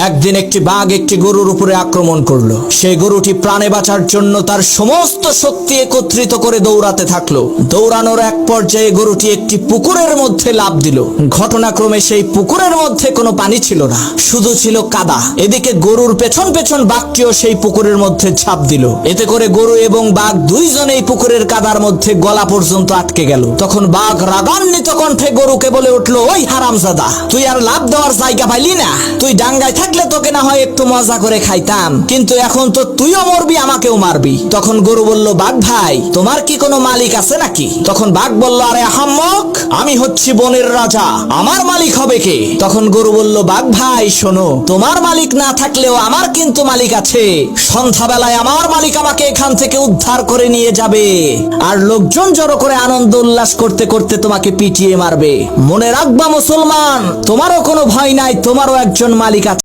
একদিন একটি বাঘ একটি গরুর উপরে আক্রমণ করলো। সেই গরুটি প্রাণে বাঁচার জন্য তার সমস্ত শক্তি একত্রিত করে দৌড়াতে থাকলো। দৌড়ানোর এক পর্যায়ে গরুটি একটি পুকুরের মধ্যে লাফ দিল। ঘটনাক্রমে সেই পুকুরের মধ্যে কোনো পানি ছিল না, শুধু ছিল কাদা। এদিকে গরুর পেছন পেছন বাঘটিও সেই পুকুরের মধ্যে ঝাঁপ দিল। এতে করে গরু এবং বাঘ দুইজনেই পুকুরের কাদার মধ্যে গলা পর্যন্ত আটকে গেল। তখন বাঘ রাগান্বিত কণ্ঠে গরুকে বলে উঠলো, ওই হারামজাদা, তুই আর লাভ দেওয়ার জায়গা পাইলি না? তুই ডাঙ্গায় থাকলে তোকে না হয় একটু মজা করে খাইতাম, কিন্তু এখন তো তুইও মরবি, আমাকেও মারবি। তখন গরু বলল, বাঘ ভাই, তোমার কি কোনো মালিক আছে নাকি? তখন বাঘ বলল, আরে আহাম্মক, আমি হচ্ছি বনের রাজা, আমার মালিক হবে কে? তখন গরু বলল, বাঘ ভাই শোনো, তোমার মালিক না থাকলেও আমার কিন্তু মালিক আছে। সন্ধ্যাবেলায় আমার মালিক আমাকে এখান থেকে উদ্ধার করে নিয়ে যাবে, আর লোকজন জড়ো করে আনন্দ উল্লাস করতে করতে তোমাকে পিটিয়ে মারবে। মনে রাখবা মুসলমান, তোমারও কোনো ভয় নাই, তোমারও একজন মালিক আছে।